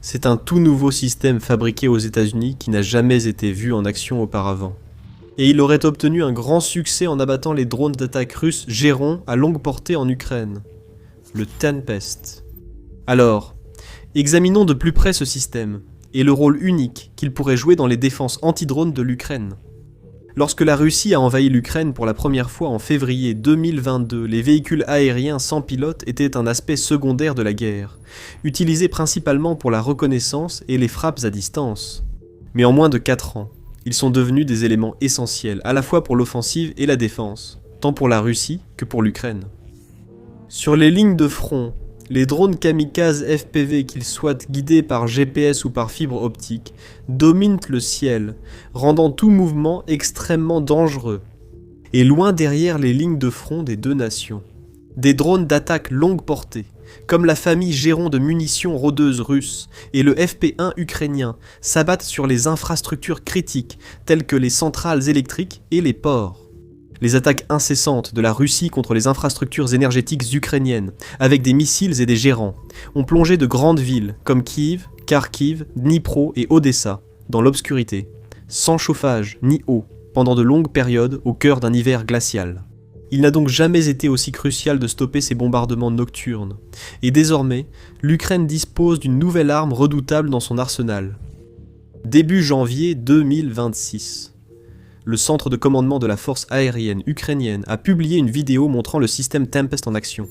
C'est un tout nouveau système fabriqué aux États-Unis qui n'a jamais été vu en action auparavant. Et il aurait obtenu un grand succès en abattant les drones d'attaque russes Geron à longue portée en Ukraine. Le Tempest. Alors, examinons de plus près ce système, et le rôle unique qu'il pourrait jouer dans les défenses anti-drones de l'Ukraine. Lorsque la Russie a envahi l'Ukraine pour la première fois en février 2022, les véhicules aériens sans pilote étaient un aspect secondaire de la guerre, utilisés principalement pour la reconnaissance et les frappes à distance. Mais en moins de 4 ans, ils sont devenus des éléments essentiels à la fois pour l'offensive et la défense, tant pour la Russie que pour l'Ukraine. Sur les lignes de front, les drones kamikazes FPV, qu'ils soient guidés par GPS ou par fibre optique, dominent le ciel, rendant tout mouvement extrêmement dangereux. Et loin derrière les lignes de front des deux nations, des drones d'attaque longue portée, comme la famille Geron de munitions rôdeuses russes et le FP1 ukrainien, s'abattent sur les infrastructures critiques telles que les centrales électriques et les ports. Les attaques incessantes de la Russie contre les infrastructures énergétiques ukrainiennes, avec des missiles et des gérants, ont plongé de grandes villes comme Kiev, Kharkiv, Dnipro et Odessa dans l'obscurité, sans chauffage ni eau, pendant de longues périodes au cœur d'un hiver glacial. Il n'a donc jamais été aussi crucial de stopper ces bombardements nocturnes, et désormais, l'Ukraine dispose d'une nouvelle arme redoutable dans son arsenal. Début janvier 2026. Le centre de commandement de la force aérienne ukrainienne a publié une vidéo montrant le système Tempest en action,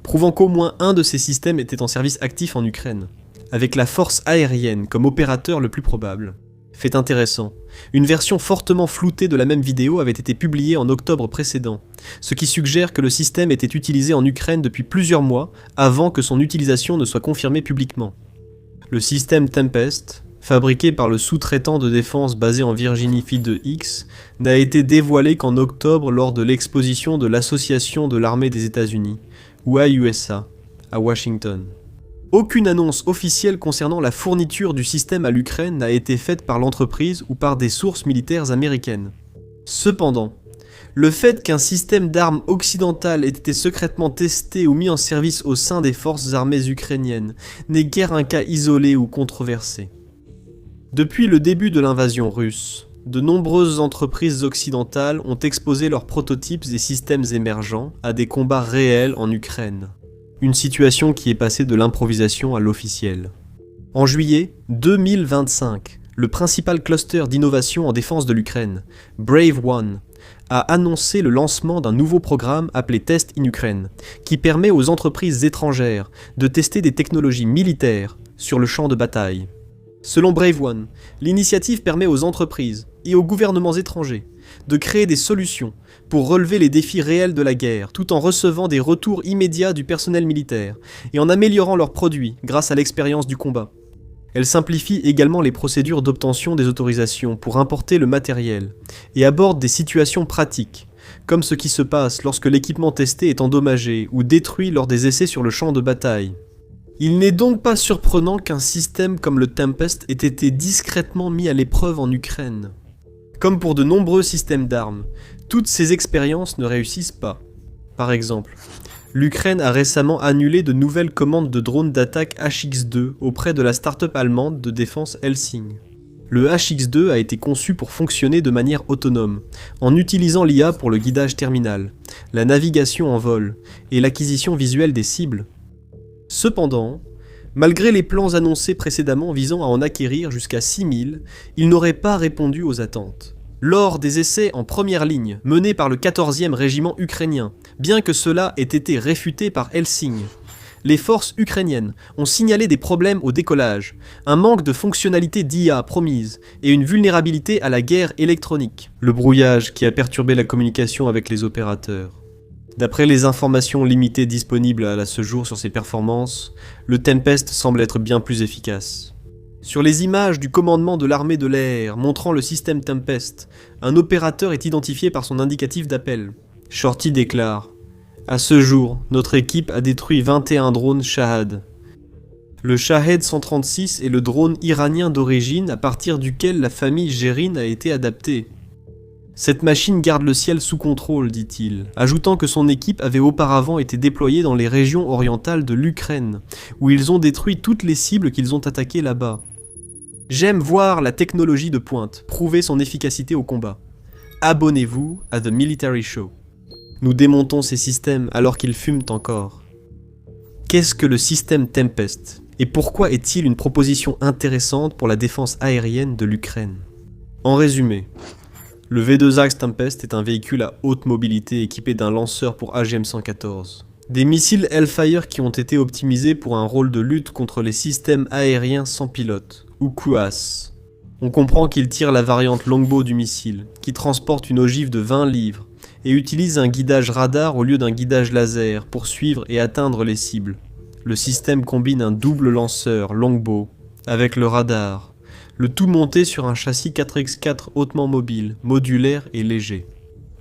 prouvant qu'au moins un de ces systèmes était en service actif en Ukraine, avec la force aérienne comme opérateur le plus probable. Fait intéressant, une version fortement floutée de la même vidéo avait été publiée en octobre précédent, ce qui suggère que le système était utilisé en Ukraine depuis plusieurs mois avant que son utilisation ne soit confirmée publiquement. Le système Tempest, fabriqué par le sous-traitant de défense basé en Virginie FIDE-X, n'a été dévoilé qu'en octobre lors de l'exposition de l'Association de l'armée des États-Unis, ou AUSA, à Washington. Aucune annonce officielle concernant la fourniture du système à l'Ukraine n'a été faite par l'entreprise ou par des sources militaires américaines. Cependant, le fait qu'un système d'armes occidentales ait été secrètement testé ou mis en service au sein des forces armées ukrainiennes n'est guère un cas isolé ou controversé. Depuis le début de l'invasion russe, de nombreuses entreprises occidentales ont exposé leurs prototypes et systèmes émergents à des combats réels en Ukraine. Une situation qui est passée de l'improvisation à l'officiel. En juillet 2025, le principal cluster d'innovation en défense de l'Ukraine, Brave One, a annoncé le lancement d'un nouveau programme appelé Test in Ukraine, qui permet aux entreprises étrangères de tester des technologies militaires sur le champ de bataille. Selon Brave One, l'initiative permet aux entreprises et aux gouvernements étrangers de créer des solutions pour relever les défis réels de la guerre, tout en recevant des retours immédiats du personnel militaire et en améliorant leurs produits grâce à l'expérience du combat. Elle simplifie également les procédures d'obtention des autorisations pour importer le matériel et aborde des situations pratiques, comme ce qui se passe lorsque l'équipement testé est endommagé ou détruit lors des essais sur le champ de bataille. Il n'est donc pas surprenant qu'un système comme le Tempest ait été discrètement mis à l'épreuve en Ukraine. Comme pour de nombreux systèmes d'armes, toutes ces expériences ne réussissent pas. Par exemple, l'Ukraine a récemment annulé de nouvelles commandes de drones d'attaque HX-2 auprès de la start-up allemande de défense Helsing. Le HX-2 a été conçu pour fonctionner de manière autonome, en utilisant l'IA pour le guidage terminal, la navigation en vol et l'acquisition visuelle des cibles. Cependant, malgré les plans annoncés précédemment visant à en acquérir jusqu'à 6000, ils n'auraient pas répondu aux attentes. Lors des essais en première ligne, menés par le 14e régiment ukrainien, bien que cela ait été réfuté par Helsing, les forces ukrainiennes ont signalé des problèmes au décollage, un manque de fonctionnalités d'IA promise et une vulnérabilité à la guerre électronique, le brouillage qui a perturbé la communication avec les opérateurs. D'après les informations limitées disponibles à ce jour sur ses performances, le Tempest semble être bien plus efficace. Sur les images du commandement de l'armée de l'air montrant le système Tempest, un opérateur est identifié par son indicatif d'appel. Shorty déclare « À ce jour, notre équipe a détruit 21 drones Shahed. Le Shahed 136 est le drone iranien d'origine à partir duquel la famille Gerin a été adaptée. Cette machine garde le ciel sous contrôle, dit-il, ajoutant que son équipe avait auparavant été déployée dans les régions orientales de l'Ukraine, où ils ont détruit toutes les cibles qu'ils ont attaquées là-bas. J'aime voir la technologie de pointe prouver son efficacité au combat. Abonnez-vous à The Military Show. Nous démontons ces systèmes alors qu'ils fument encore. Qu'est-ce que le système Tempest ? Et pourquoi est-il une proposition intéressante pour la défense aérienne de l'Ukraine ? En résumé, le V2 Axe Tempest est un véhicule à haute mobilité équipé d'un lanceur pour AGM-114. Des missiles Hellfire qui ont été optimisés pour un rôle de lutte contre les systèmes aériens sans pilote, ou QAS. On comprend qu'il tire la variante Longbow du missile, qui transporte une ogive de 20 livres, et utilise un guidage radar au lieu d'un guidage laser pour suivre et atteindre les cibles. Le système combine un double lanceur Longbow avec le radar, le tout monté sur un châssis 4x4 hautement mobile, modulaire et léger.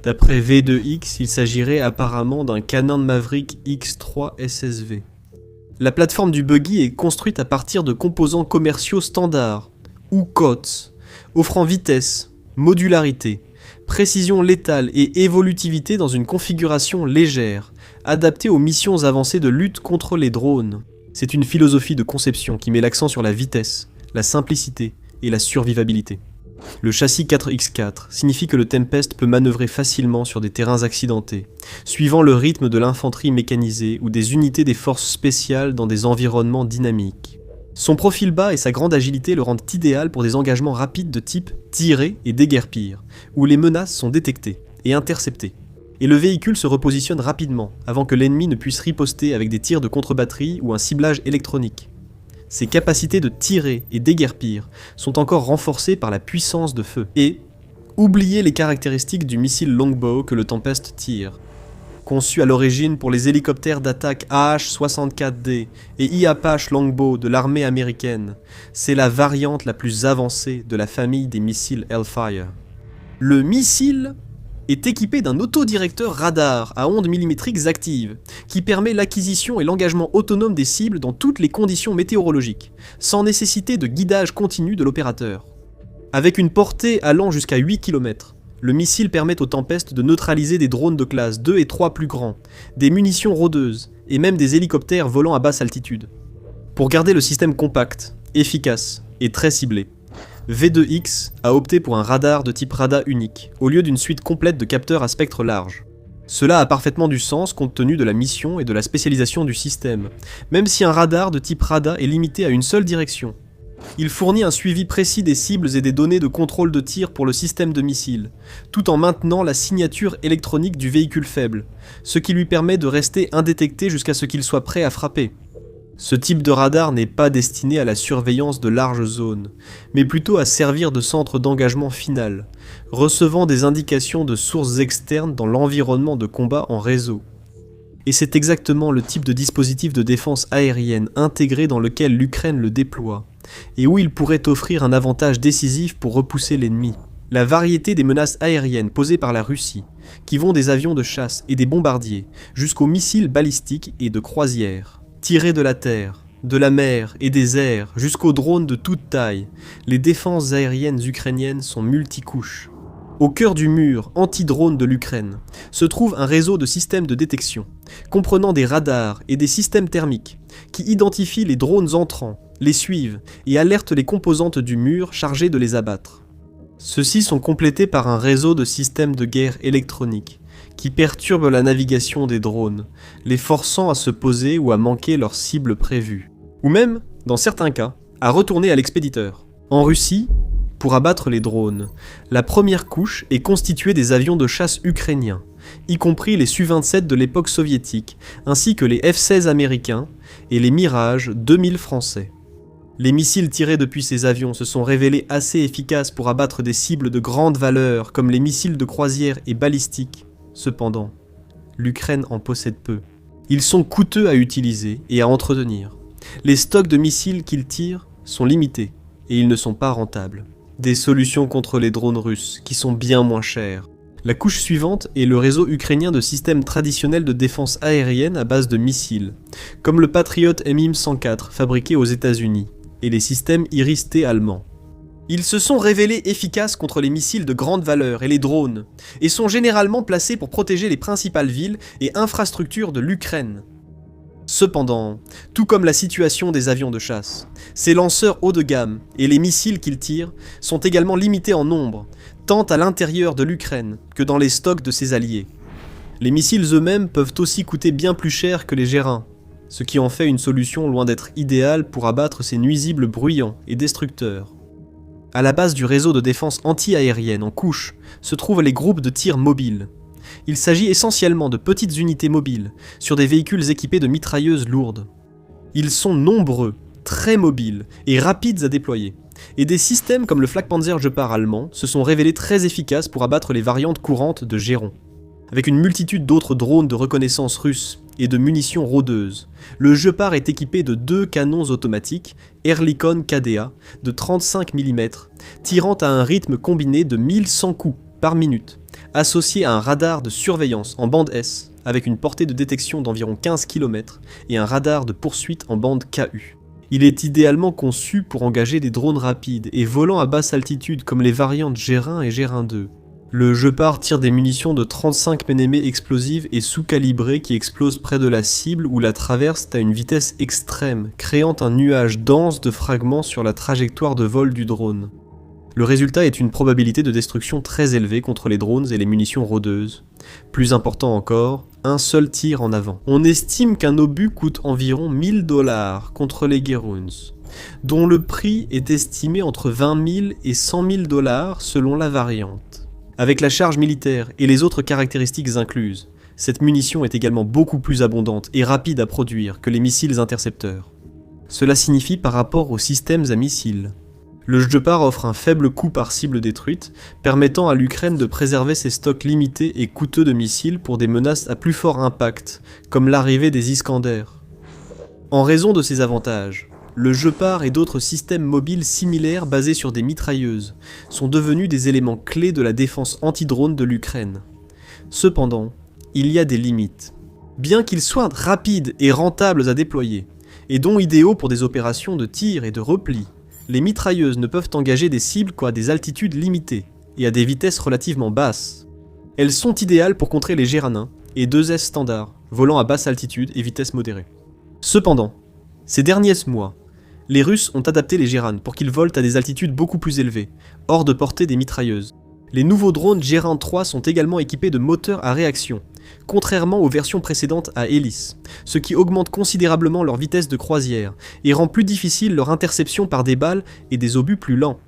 D'après V2X, il s'agirait apparemment d'un Cannon Maverick X3 SSV. La plateforme du buggy est construite à partir de composants commerciaux standards, ou COTS, offrant vitesse, modularité, précision létale et évolutivité dans une configuration légère, adaptée aux missions avancées de lutte contre les drones. C'est une philosophie de conception qui met l'accent sur la vitesse, la simplicité et la survivabilité. Le châssis 4x4 signifie que le Tempest peut manœuvrer facilement sur des terrains accidentés, suivant le rythme de l'infanterie mécanisée ou des unités des forces spéciales dans des environnements dynamiques. Son profil bas et sa grande agilité le rendent idéal pour des engagements rapides de type tirer et déguerpir, où les menaces sont détectées et interceptées. Et le véhicule se repositionne rapidement, avant que l'ennemi ne puisse riposter avec des tirs de contre-batterie ou un ciblage électronique. Ses capacités de tirer et déguerpir sont encore renforcées par la puissance de feu. Et oubliez les caractéristiques du missile Longbow que le Tempest tire. Conçu à l'origine pour les hélicoptères d'attaque AH-64D et Apache Longbow de l'armée américaine, c'est la variante la plus avancée de la famille des missiles Hellfire. Le missile est équipé d'un autodirecteur radar à ondes millimétriques actives, qui permet l'acquisition et l'engagement autonome des cibles dans toutes les conditions météorologiques, sans nécessité de guidage continu de l'opérateur. Avec une portée allant jusqu'à 8 km, le missile permet au Tempest de neutraliser des drones de classe 2 et 3 plus grands, des munitions rôdeuses, et même des hélicoptères volant à basse altitude. Pour garder le système compact, efficace et très ciblé, V2X a opté pour un radar de type RADA unique, au lieu d'une suite complète de capteurs à spectre large. Cela a parfaitement du sens compte tenu de la mission et de la spécialisation du système, même si un radar de type RADA est limité à une seule direction. Il fournit un suivi précis des cibles et des données de contrôle de tir pour le système de missiles, tout en maintenant la signature électronique du véhicule faible, ce qui lui permet de rester indétecté jusqu'à ce qu'il soit prêt à frapper. Ce type de radar n'est pas destiné à la surveillance de larges zones, mais plutôt à servir de centre d'engagement final, recevant des indications de sources externes dans l'environnement de combat en réseau. Et c'est exactement le type de dispositif de défense aérienne intégré dans lequel l'Ukraine le déploie, et où il pourrait offrir un avantage décisif pour repousser l'ennemi. La variété des menaces aériennes posées par la Russie, qui vont des avions de chasse et des bombardiers, jusqu'aux missiles balistiques et de croisière. Tirés de la terre, de la mer et des airs jusqu'aux drones de toute taille, les défenses aériennes ukrainiennes sont multicouches. Au cœur du mur anti-drone de l'Ukraine se trouve un réseau de systèmes de détection, comprenant des radars et des systèmes thermiques, qui identifient les drones entrants, les suivent et alertent les composantes du mur chargées de les abattre. Ceux-ci sont complétés par un réseau de systèmes de guerre électroniques, qui perturbent la navigation des drones, les forçant à se poser ou à manquer leur cible prévue. Ou même, dans certains cas, à retourner à l'expéditeur. En Russie, pour abattre les drones, la première couche est constituée des avions de chasse ukrainiens, y compris les Su-27 de l'époque soviétique, ainsi que les F-16 américains et les Mirage 2000 français. Les missiles tirés depuis ces avions se sont révélés assez efficaces pour abattre des cibles de grande valeur comme les missiles de croisière et balistiques. Cependant, l'Ukraine en possède peu. Ils sont coûteux à utiliser et à entretenir. Les stocks de missiles qu'ils tirent sont limités et ils ne sont pas rentables. Des solutions contre les drones russes qui sont bien moins chères. La couche suivante est le réseau ukrainien de systèmes traditionnels de défense aérienne à base de missiles, comme le Patriot MIM-104 fabriqué aux États-Unis et les systèmes Iris-T allemands. Ils se sont révélés efficaces contre les missiles de grande valeur et les drones, et sont généralement placés pour protéger les principales villes et infrastructures de l'Ukraine. Cependant, tout comme la situation des avions de chasse, ces lanceurs haut de gamme et les missiles qu'ils tirent sont également limités en nombre, tant à l'intérieur de l'Ukraine que dans les stocks de ses alliés. Les missiles eux-mêmes peuvent aussi coûter bien plus cher que les Gérins, ce qui en fait une solution loin d'être idéale pour abattre ces nuisibles bruyants et destructeurs. À la base du réseau de défense anti-aérienne en couche se trouvent les groupes de tir mobiles. Il s'agit essentiellement de petites unités mobiles sur des véhicules équipés de mitrailleuses lourdes. Ils sont nombreux, très mobiles et rapides à déployer, et des systèmes comme le Flakpanzer Gepard allemand se sont révélés très efficaces pour abattre les variantes courantes de Géron. Avec une multitude d'autres drones de reconnaissance russes et de munitions rôdeuses, le Gepard est équipé de 2 canons automatiques Ehrlikon KDA de 35 mm, tirant à un rythme combiné de 1100 coups par minute, associé à un radar de surveillance en bande S avec une portée de détection d'environ 15 km et un radar de poursuite en bande KU. Il est idéalement conçu pour engager des drones rapides et volant à basse altitude comme les variantes Gérin et Gérin 2. Le Gepard tire des munitions de 35 mm explosives et sous-calibrées qui explosent près de la cible ou la traversent à une vitesse extrême, créant un nuage dense de fragments sur la trajectoire de vol du drone. Le résultat est une probabilité de destruction très élevée contre les drones et les munitions rôdeuses. Plus important encore, un seul tir en avant. On estime qu'un obus coûte environ 1000 $ contre les Geruns, dont le prix est estimé entre 20 000 et 100 000 $ selon la variante. Avec la charge militaire et les autres caractéristiques incluses, cette munition est également beaucoup plus abondante et rapide à produire que les missiles intercepteurs. Cela signifie par rapport aux systèmes à missiles. Le Gepard offre un faible coût par cible détruite, permettant à l'Ukraine de préserver ses stocks limités et coûteux de missiles pour des menaces à plus fort impact, comme l'arrivée des Iskander. En raison de ces avantages, le Gepard et d'autres systèmes mobiles similaires basés sur des mitrailleuses sont devenus des éléments clés de la défense anti-drone de l'Ukraine. Cependant, il y a des limites. Bien qu'ils soient rapides et rentables à déployer, et dont idéaux pour des opérations de tir et de repli, les mitrailleuses ne peuvent engager des cibles qu'à des altitudes limitées et à des vitesses relativement basses. Elles sont idéales pour contrer les Géranins et 2S standards, volant à basse altitude et vitesse modérée. Cependant, ces derniers mois, les Russes ont adapté les Géran pour qu'ils volent à des altitudes beaucoup plus élevées, hors de portée des mitrailleuses. Les nouveaux drones Gérin 3 sont également équipés de moteurs à réaction, contrairement aux versions précédentes à hélice, ce qui augmente considérablement leur vitesse de croisière et rend plus difficile leur interception par des balles et des obus plus lents.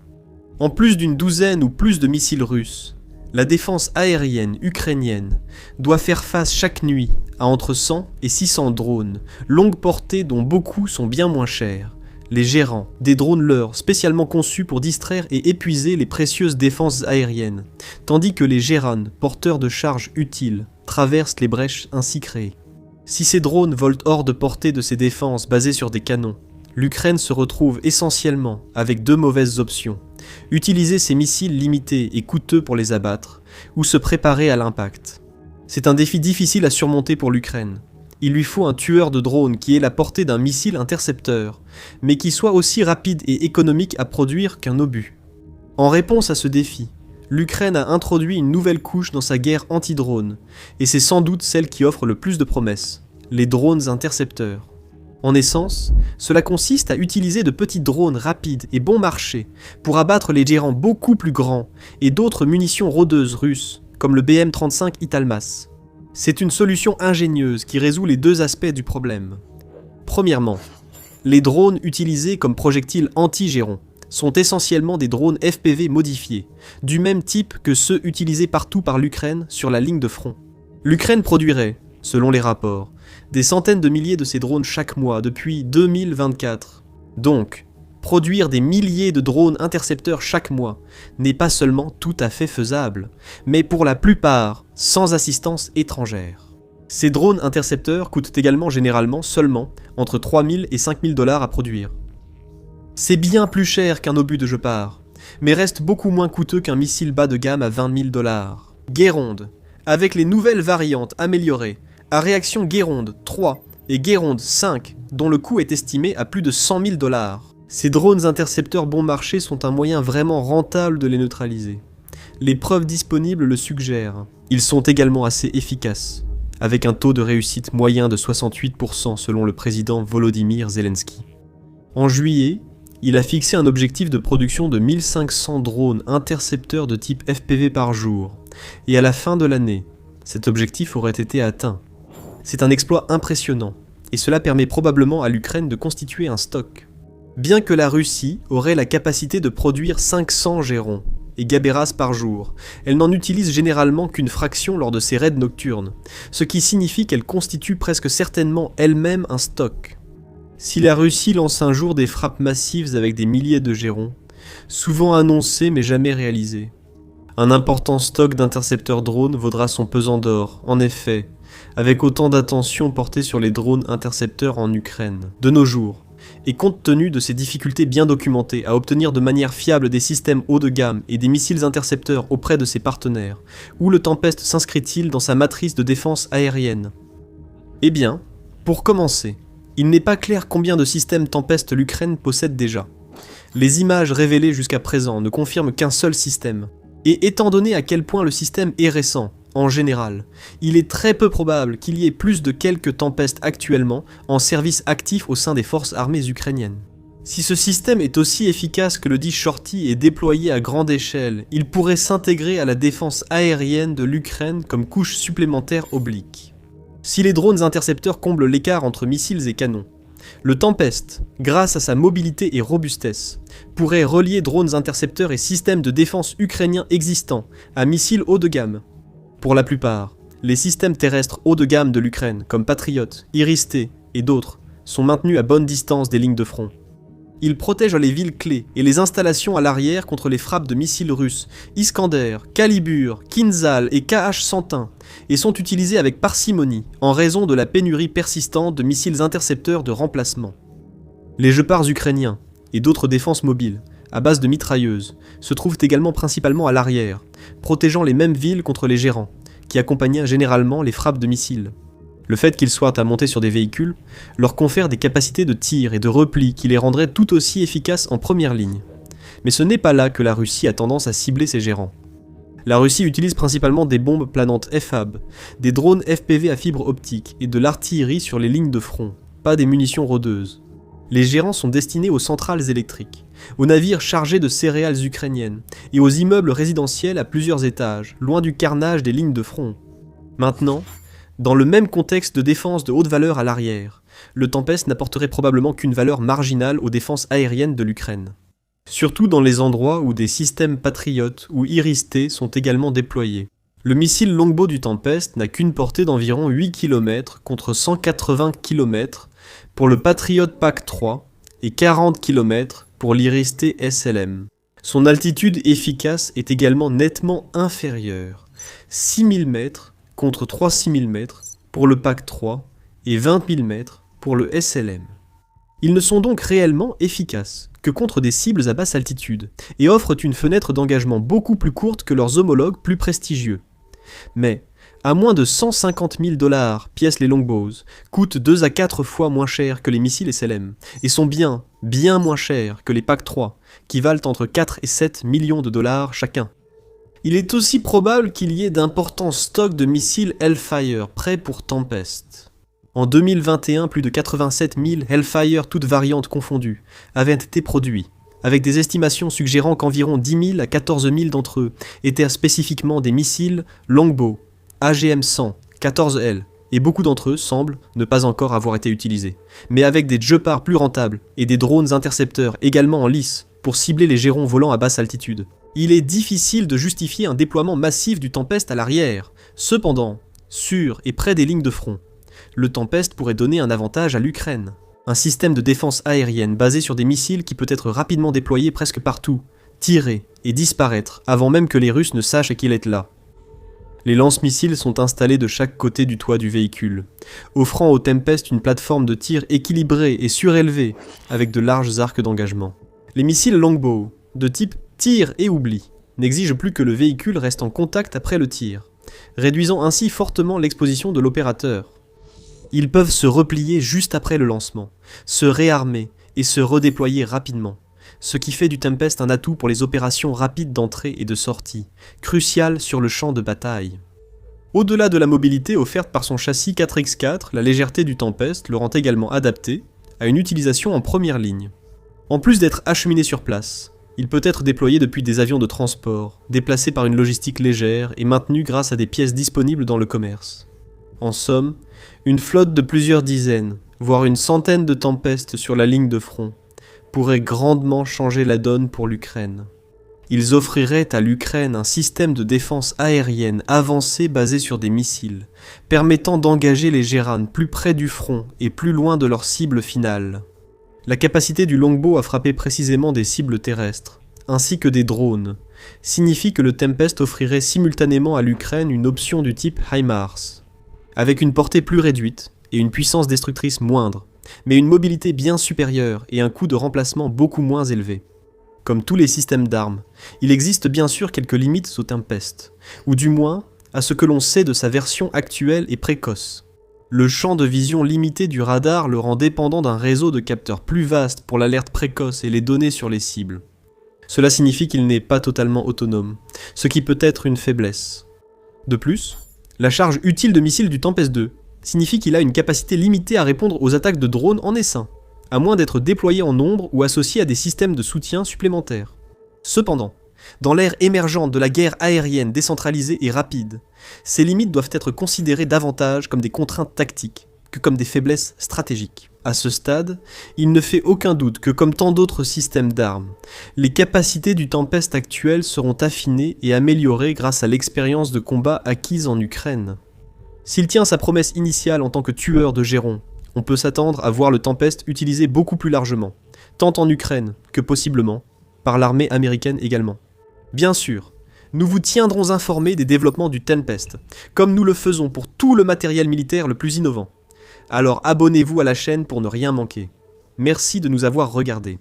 En plus d'une douzaine ou plus de missiles russes, la défense aérienne ukrainienne doit faire face chaque nuit à entre 100 et 600 drones, longue portée dont beaucoup sont bien moins chers. Les Gérants, des drones leurres spécialement conçus pour distraire et épuiser les précieuses défenses aériennes, tandis que les Géran, porteurs de charges utiles, traversent les brèches ainsi créées. Si ces drones volent hors de portée de ces défenses basées sur des canons, l'Ukraine se retrouve essentiellement avec 2 mauvaises options: utiliser ces missiles limités et coûteux pour les abattre, ou se préparer à l'impact. C'est un défi difficile à surmonter pour l'Ukraine. Il lui faut un tueur de drone qui ait la portée d'un missile intercepteur, mais qui soit aussi rapide et économique à produire qu'un obus. En réponse à ce défi, l'Ukraine a introduit une nouvelle couche dans sa guerre anti-drone, et c'est sans doute celle qui offre le plus de promesses: les drones intercepteurs. En essence, cela consiste à utiliser de petits drones rapides et bon marché pour abattre les Gérans beaucoup plus grands et d'autres munitions rôdeuses russes, comme le BM-35 Italmas. C'est une solution ingénieuse qui résout les 2 aspects du problème. Premièrement, les drones utilisés comme projectiles anti-Géron sont essentiellement des drones FPV modifiés, du même type que ceux utilisés partout par l'Ukraine sur la ligne de front. L'Ukraine produirait, selon les rapports, des centaines de milliers de ces drones chaque mois depuis 2024. Donc, produire des milliers de drones intercepteurs chaque mois n'est pas seulement tout à fait faisable, mais pour la plupart sans assistance étrangère. Ces drones intercepteurs coûtent également généralement seulement entre 3 000 et 5 000 $ à produire. C'est bien plus cher qu'un obus de Gepard, mais reste beaucoup moins coûteux qu'un missile bas de gamme à 20 000 $. Guéronde, avec les nouvelles variantes améliorées, à réaction Guéronde 3 et Guéronde 5, dont le coût est estimé à plus de 100 000 $. Ces drones intercepteurs bon marché sont un moyen vraiment rentable de les neutraliser. Les preuves disponibles le suggèrent. Ils sont également assez efficaces, avec un taux de réussite moyen de 68% selon le président Volodymyr Zelensky. En juillet, il a fixé un objectif de production de 1500 drones intercepteurs de type FPV par jour, et à la fin de l'année, cet objectif aurait été atteint. C'est un exploit impressionnant, et cela permet probablement à l'Ukraine de constituer un stock. Bien que la Russie aurait la capacité de produire 500 Gérons et Gaberas par jour, elle n'en utilise généralement qu'une fraction lors de ses raids nocturnes, ce qui signifie qu'elle constitue presque certainement elle-même un stock. Si la Russie lance un jour des frappes massives avec des milliers de Gérons, souvent annoncées mais jamais réalisées, un important stock d'intercepteurs drones vaudra son pesant d'or, en effet, avec autant d'attention portée sur les drones intercepteurs en Ukraine. De nos jours, et compte tenu de ses difficultés bien documentées à obtenir de manière fiable des systèmes haut de gamme et des missiles intercepteurs auprès de ses partenaires, où le Tempest s'inscrit-il dans sa matrice de défense aérienne? Eh bien, pour commencer, il n'est pas clair combien de systèmes Tempest l'Ukraine possède déjà. Les images révélées jusqu'à présent ne confirment qu'un seul système, et étant donné à quel point le système est récent, en général, il est très peu probable qu'il y ait plus de quelques Tempest actuellement en service actif au sein des forces armées ukrainiennes. Si ce système est aussi efficace que le dit Shorty et déployé à grande échelle, il pourrait s'intégrer à la défense aérienne de l'Ukraine comme couche supplémentaire oblique. Si les drones intercepteurs comblent l'écart entre missiles et canons, le Tempest, grâce à sa mobilité et robustesse, pourrait relier drones intercepteurs et systèmes de défense ukrainiens existants à missiles haut de gamme. Pour la plupart, les systèmes terrestres haut de gamme de l'Ukraine, comme Patriot, Iris-T et d'autres, sont maintenus à bonne distance des lignes de front. Ils protègent les villes clés et les installations à l'arrière contre les frappes de missiles russes, Iskander, Kalibur, Kinzhal et KH-101, et sont utilisés avec parcimonie en raison de la pénurie persistante de missiles intercepteurs de remplacement. Les Gepards ukrainiens et d'autres défenses mobiles, à base de mitrailleuses, se trouvent également principalement à l'arrière, protégeant les mêmes villes contre les gérants, qui accompagnaient généralement les frappes de missiles. Le fait qu'ils soient à monter sur des véhicules leur confère des capacités de tir et de repli qui les rendraient tout aussi efficaces en première ligne. Mais ce n'est pas là que la Russie a tendance à cibler ses gérants. La Russie utilise principalement des bombes planantes FAB, des drones FPV à fibre optique et de l'artillerie sur les lignes de front, pas des munitions rôdeuses. Les gérants sont destinés aux centrales électriques, aux navires chargés de céréales ukrainiennes et aux immeubles résidentiels à plusieurs étages, loin du carnage des lignes de front. Maintenant, dans le même contexte de défense de haute valeur à l'arrière, le Tempest n'apporterait probablement qu'une valeur marginale aux défenses aériennes de l'Ukraine. Surtout dans les endroits où des systèmes Patriot ou Iris-T sont également déployés. Le missile Longbow du Tempest n'a qu'une portée d'environ 8 km contre 180 km pour le Patriot Pack 3 et 40 km pour l'Iris-T SLM. Son altitude efficace est également nettement inférieure, 6000 mètres contre 3000 mètres pour le Pack 3 et 20 000 mètres pour le SLM. Ils ne sont donc réellement efficaces que contre des cibles à basse altitude et offrent une fenêtre d'engagement beaucoup plus courte que leurs homologues plus prestigieux. Mais, à moins de 150 000 $ pièce les Longbows, coûtent 2 à 4 fois moins cher que les missiles SLM, et sont bien moins chers que les Pack 3, qui valent entre 4 et 7 millions de $ chacun. Il est aussi probable qu'il y ait d'importants stocks de missiles Hellfire prêts pour Tempest. En 2021, plus de 87 000 Hellfire, toutes variantes confondues, avaient été produits, avec des estimations suggérant qu'environ 10 000 à 14 000 d'entre eux étaient spécifiquement des missiles Longbow, AGM-100, 14L, et beaucoup d'entre eux semblent ne pas encore avoir été utilisés, mais avec des Gepards plus rentables et des drones intercepteurs également en lice pour cibler les gérons volant à basse altitude. Il est difficile de justifier un déploiement massif du Tempest à l'arrière. Cependant, sur et près des lignes de front, le Tempest pourrait donner un avantage à l'Ukraine. Un système de défense aérienne basé sur des missiles qui peut être rapidement déployé presque partout, tirer et disparaître avant même que les Russes ne sachent qu'il est là. Les lance-missiles sont installés de chaque côté du toit du véhicule, offrant au Tempest une plateforme de tir équilibrée et surélevée, avec de larges arcs d'engagement. Les missiles Longbow, de type tir et oubli, n'exigent plus que le véhicule reste en contact après le tir, réduisant ainsi fortement l'exposition de l'opérateur. Ils peuvent se replier juste après le lancement, se réarmer et se redéployer rapidement, ce qui fait du Tempest un atout pour les opérations rapides d'entrée et de sortie, crucial sur le champ de bataille. Au-delà de la mobilité offerte par son châssis 4x4, la légèreté du Tempest le rend également adapté à une utilisation en première ligne. En plus d'être acheminé sur place, il peut être déployé depuis des avions de transport, déplacé par une logistique légère et maintenu grâce à des pièces disponibles dans le commerce. En somme, une flotte de plusieurs dizaines, voire une centaine de Tempest sur la ligne de front, pourrait grandement changer la donne pour l'Ukraine. Ils offriraient à l'Ukraine un système de défense aérienne avancé basé sur des missiles, permettant d'engager les Gerran plus près du front et plus loin de leur cible finale. La capacité du longbow à frapper précisément des cibles terrestres, ainsi que des drones, signifie que le Tempest offrirait simultanément à l'Ukraine une option du type HIMARS, avec une portée plus réduite et une puissance destructrice moindre, mais une mobilité bien supérieure et un coût de remplacement beaucoup moins élevé. Comme tous les systèmes d'armes, il existe bien sûr quelques limites au Tempest, ou du moins à ce que l'on sait de sa version actuelle et précoce. Le champ de vision limité du radar le rend dépendant d'un réseau de capteurs plus vaste pour l'alerte précoce et les données sur les cibles. Cela signifie qu'il n'est pas totalement autonome, ce qui peut être une faiblesse. De plus, la charge utile de missiles du Tempest 2 signifie qu'il a une capacité limitée à répondre aux attaques de drones en essaim, à moins d'être déployé en nombre ou associé à des systèmes de soutien supplémentaires. Cependant, dans l'ère émergente de la guerre aérienne décentralisée et rapide, ces limites doivent être considérées davantage comme des contraintes tactiques que comme des faiblesses stratégiques. À ce stade, il ne fait aucun doute que comme tant d'autres systèmes d'armes, les capacités du Tempest actuel seront affinées et améliorées grâce à l'expérience de combat acquise en Ukraine. S'il tient sa promesse initiale en tant que tueur de Géron, on peut s'attendre à voir le Tempest utilisé beaucoup plus largement, tant en Ukraine que possiblement par l'armée américaine également. Bien sûr, nous vous tiendrons informés des développements du Tempest, comme nous le faisons pour tout le matériel militaire le plus innovant. Alors abonnez-vous à la chaîne pour ne rien manquer. Merci de nous avoir regardés.